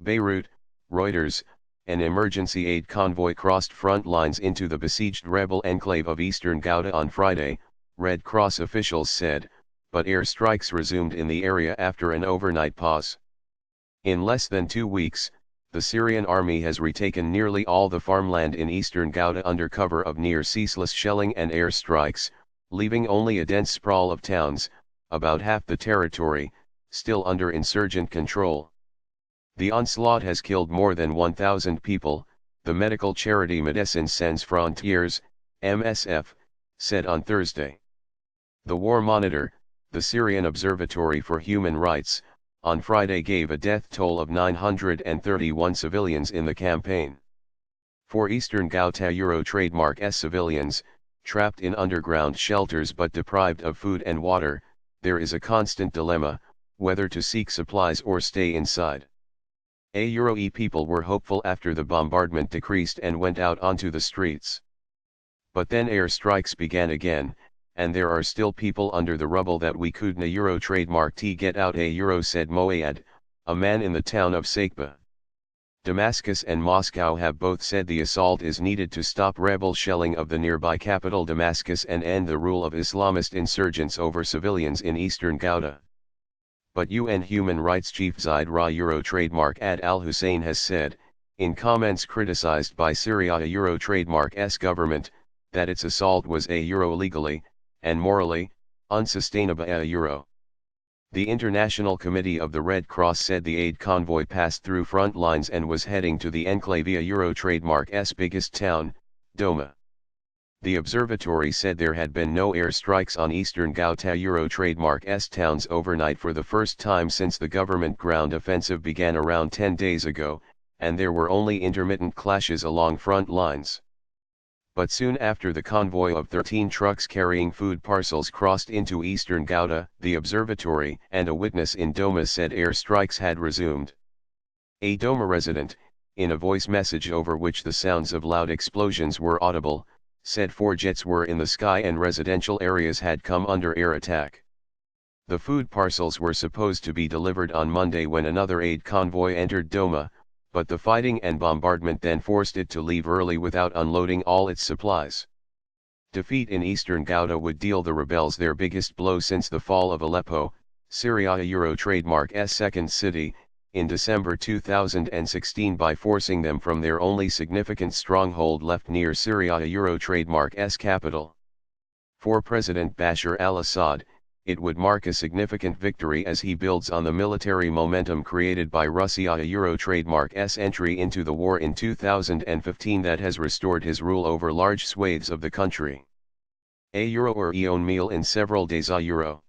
Beirut, Reuters, an emergency aid convoy crossed front lines into the besieged rebel enclave of eastern Ghouta on Friday, Red Cross officials said, but airstrikes resumed in the area after an overnight pause. In less than 2 weeks, the Syrian army has retaken nearly all the farmland in eastern Ghouta under cover of near-ceaseless shelling and airstrikes, leaving only a dense sprawl of towns, about half the territory, still under insurgent control. The onslaught has killed more than 1,000 people, the medical charity Médecins Sans Frontières, MSF, said on Thursday. The War Monitor, the Syrian Observatory for Human Rights, on Friday gave a death toll of 931 civilians in the campaign. For Eastern Ghouta Euro trademark S civilians, trapped in underground shelters but deprived of food and water, there is a constant dilemma, whether to seek supplies or stay inside. Euro people were hopeful after the bombardment decreased and went out onto the streets. But then airstrikes began again, and there are still people under the rubble that we couldn't Euro trademark T get out Euro, said Moayed, a man in the town of Sakba. Damascus and Moscow have both said the assault is needed to stop rebel shelling of the nearby capital Damascus and end the rule of Islamist insurgents over civilians in eastern Ghouta. But UN Human Rights Chief Zaid Ra Euro trademark Ad al-Hussein has said, in comments criticized by Syria Euro trademark S government, that its assault was Euro legally, and morally, unsustainable Euro. The International Committee of the Red Cross said the aid convoy passed through front lines and was heading to the enclave Euro trademark S biggest town, Doma. The observatory said there had been no airstrikes on eastern Ghouta Euro trademark S towns overnight for the first time since the government ground offensive began around 10 days ago, and there were only intermittent clashes along front lines. But soon after the convoy of 13 trucks carrying food parcels crossed into eastern Ghouta, the observatory and a witness in Doma said airstrikes had resumed. A Doma resident, in a voice message over which the sounds of loud explosions were audible, said 4 jets were in the sky and residential areas had come under air attack. The food parcels were supposed to be delivered on Monday when another aid convoy entered Doma, but the fighting and bombardment then forced it to leave early without unloading all its supplies. Defeat in eastern Ghouta would deal the rebels their biggest blow since the fall of Aleppo, Syria Euro trademark S second city, in December 2016 by forcing them from their only significant stronghold left near Syria Euro trademark S capital. For President Bashar al-Assad, it would mark a significant victory as he builds on the military momentum created by Russia Euro trademark S entry into the war in 2015 that has restored his rule over large swathes of the country. Euro or Eon meal in several days Euro.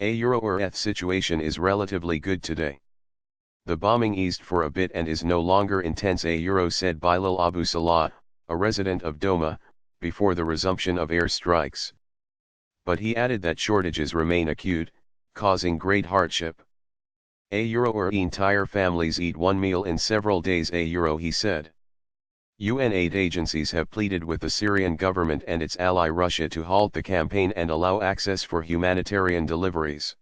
Euro or Eth situation is relatively good today. The bombing eased for a bit and is no longer intense Euro, said Bilal Abu Salah, a resident of Doma, before the resumption of airstrikes. But he added that shortages remain acute, causing great hardship. Euro or entire families eat one meal in several days Euro, he said. UN aid agencies have pleaded with the Syrian government and its ally Russia to halt the campaign and allow access for humanitarian deliveries.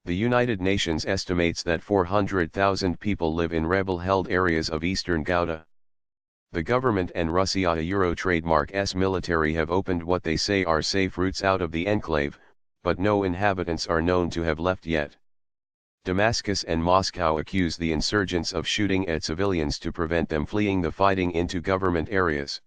The United Nations estimates that 400,000 people live in rebel-held areas of eastern Ghouta. The government and Russia Euro trademark S military have opened what they say are safe routes out of the enclave, but no inhabitants are known to have left yet. Damascus and Moscow accuse the insurgents of shooting at civilians to prevent them fleeing the fighting into government areas.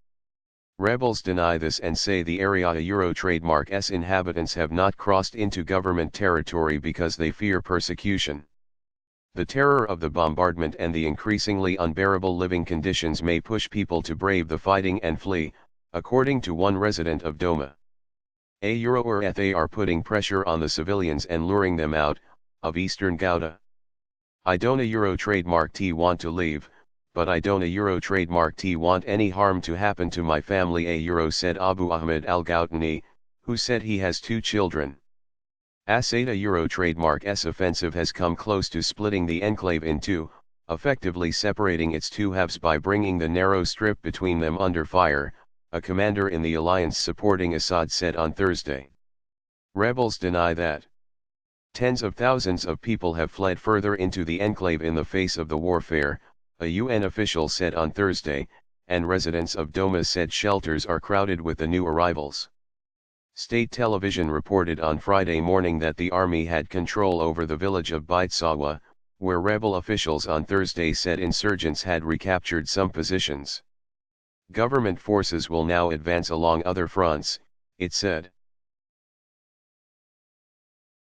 Rebels deny this and say the area Euro trademark S inhabitants have not crossed into government territory because they fear persecution. The terror of the bombardment and the increasingly unbearable living conditions may push people to brave the fighting and flee, according to one resident of Doma. Euro or Eth are putting pressure on the civilians and luring them out of eastern Ghouta. I don't Euro trademark T want to leave, but I don't Euro trademark T want any harm to happen to my family Euro, said Abu Ahmed al-Ghoutani, who said he has 2 children. Assad Euro trademark S offensive has come close to splitting the enclave in two, effectively separating its two halves by bringing the narrow strip between them under fire, a commander in the alliance supporting Assad said on Thursday. Rebels deny that. Tens of thousands of people have fled further into the enclave in the face of the warfare, a UN official said on Thursday, and residents of Doma said shelters are crowded with the new arrivals. State television reported on Friday morning that the army had control over the village of Baitsawa, where rebel officials on Thursday said insurgents had recaptured some positions. Government forces will now advance along other fronts, it said.